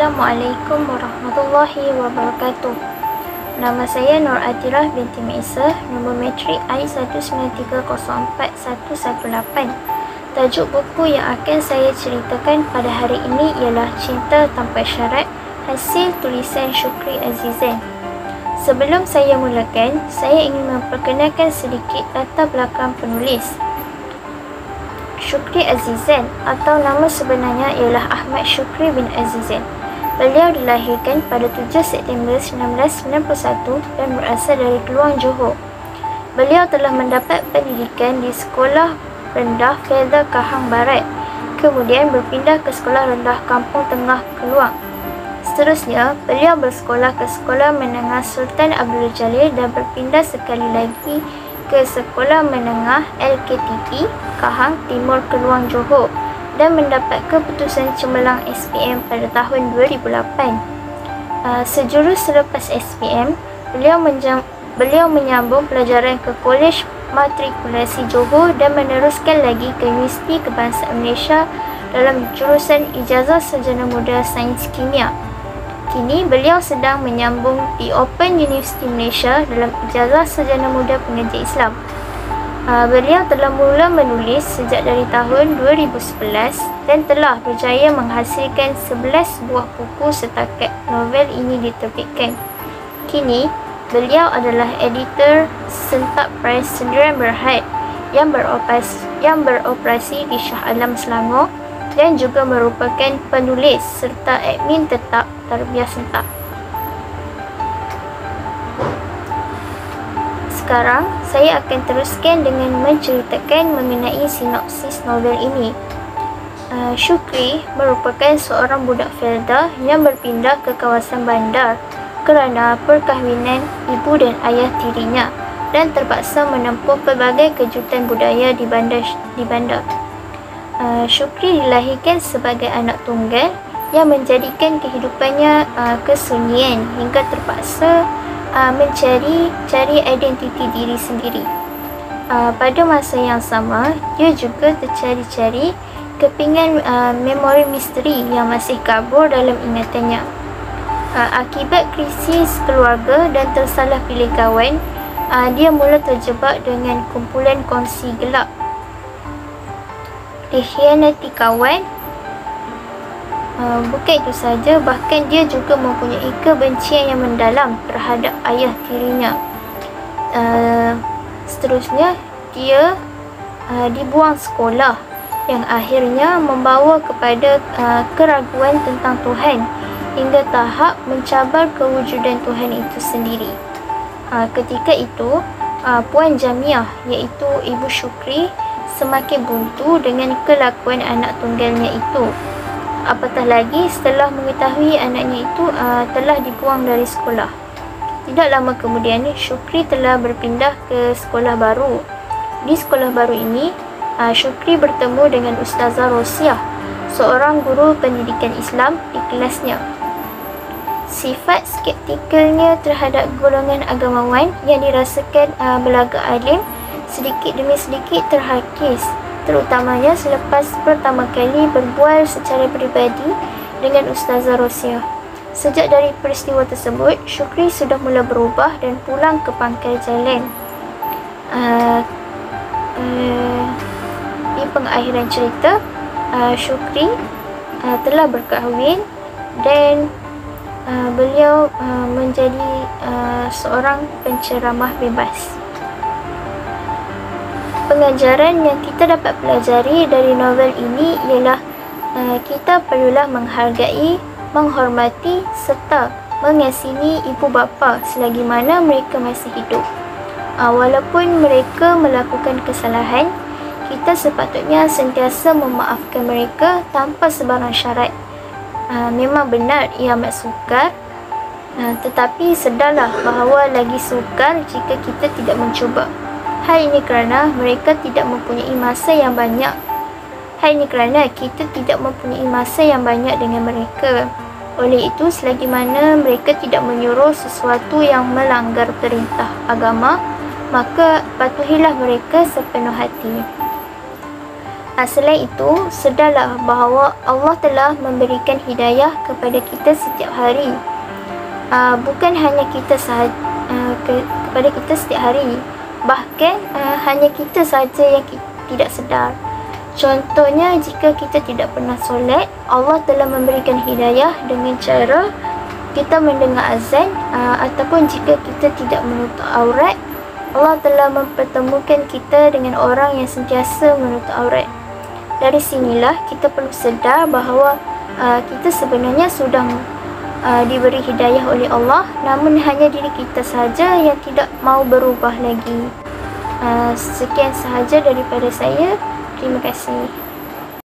Assalamualaikum warahmatullahi wabarakatuh. Nama saya Nur Atirah binti Maisa, nombor matrik I193041118. Tajuk buku yang akan saya ceritakan pada hari ini ialah Cinta Tanpa Syarat, hasil tulisan Syukri Azizan. Sebelum saya mulakan, saya ingin memperkenalkan sedikit latar belakang penulis. Syukri Azizan atau nama sebenarnya ialah Ahmad Syukri bin Azizan. Beliau dilahirkan pada 7 September 1991 dan berasal dari Keluang, Johor. Beliau telah mendapat pendidikan di Sekolah Rendah Felda Kahang Barat, kemudian berpindah ke Sekolah Rendah Kampung Tengah Keluang. Seterusnya, beliau bersekolah ke Sekolah Menengah Sultan Abdul Jalil dan berpindah sekali lagi ke Sekolah Menengah LKTP Kahang Timur Keluang, Johor dan mendapat keputusan cemerlang SPM pada tahun 2008. Sejurus selepas SPM, beliau menyambung pelajaran ke Kolej Matrikulasi Johor dan meneruskan lagi ke Universiti Kebangsaan Malaysia dalam jurusan Ijazah Sarjana Muda Sains Kimia. Kini beliau sedang menyambung di Open University Malaysia dalam Ijazah Sarjana Muda Pengajar Islam. Beliau telah mula menulis sejak dari tahun 2011 dan telah berjaya menghasilkan 11 buah buku setakat novel ini diterbitkan. Kini, beliau adalah editor Sentap Press Sendirian Berhad yang beroperasi di Shah Alam, Selangor dan juga merupakan penulis serta admin tetap Tarbiyah Sentap. Sekarang, saya akan teruskan dengan menceritakan mengenai sinopsis novel ini. Syukri merupakan seorang budak Felda yang berpindah ke kawasan bandar kerana perkahwinan ibu dan ayah tirinya dan terpaksa menempuh pelbagai kejutan budaya di bandar. Syukri dilahirkan sebagai anak tunggal yang menjadikan kehidupannya kesunyian hingga terpaksa mencari identiti diri sendiri. Pada masa yang sama, dia juga tercari-cari kepingan memori misteri yang masih kabur dalam ingatannya. Akibat krisis keluarga dan tersalah pilih kawan, dia mula terjebak dengan kumpulan kongsi gelap. Dikhianati kawan. Bukan itu saja, bahkan dia juga mempunyai kebencian yang mendalam terhadap ayah tirinya. Seterusnya, dia dibuang sekolah yang akhirnya membawa kepada keraguan tentang Tuhan hingga tahap mencabar kewujudan Tuhan itu sendiri. Ketika itu, Puan Jamiah iaitu Ibu Syukri semakin buntu dengan kelakuan anak tunggalnya itu. Apatah lagi setelah mengetahui anaknya itu telah dibuang dari sekolah. Tidak lama kemudian, Syukri telah berpindah ke sekolah baru. Di sekolah baru ini, Syukri bertemu dengan Ustazah Rosiah, seorang guru pendidikan Islam di kelasnya. Sifat skeptikalnya terhadap golongan agamawan yang dirasakan belagak alim sedikit demi sedikit terhakis, terutamanya selepas pertama kali berbual secara peribadi dengan Ustazah Rosiah. Sejak dari peristiwa tersebut, Syukri sudah mula berubah dan pulang ke pangkal jalan. Di pengakhiran cerita, Syukri telah berkahwin dan beliau menjadi seorang penceramah bebas. Pengajaran yang kita dapat pelajari dari novel ini ialah kita perlulah menghargai, menghormati serta mengasihi ibu bapa selagi mana mereka masih hidup. Walaupun mereka melakukan kesalahan, kita sepatutnya sentiasa memaafkan mereka tanpa sebarang syarat. Memang benar ia amat sukar, tetapi sedarlah bahawa lagi sukar jika kita tidak mencuba. Hal ini kerana mereka tidak mempunyai masa yang banyak. Hal ini kerana kita tidak mempunyai masa yang banyak dengan mereka. Oleh itu, selagi mana mereka tidak menyuruh sesuatu yang melanggar perintah agama, maka patuhilah mereka sepenuh hati. Selain itu, sedarlah bahawa Allah telah memberikan hidayah kepada kita setiap hari. Bukan hanya kita sahaja, kepada kita setiap hari. Bahkan hanya kita sahaja yang tidak sedar. Contohnya, jika kita tidak pernah solat, Allah telah memberikan hidayah dengan cara kita mendengar azan, ataupun jika kita tidak menutup aurat, Allah telah mempertemukan kita dengan orang yang sentiasa menutup aurat. Dari sinilah kita perlu sedar bahawa kita sebenarnya sudah diberi hidayah oleh Allah, namun hanya diri kita sahaja yang tidak mau berubah lagi. Sekian sahaja daripada saya. Terima kasih.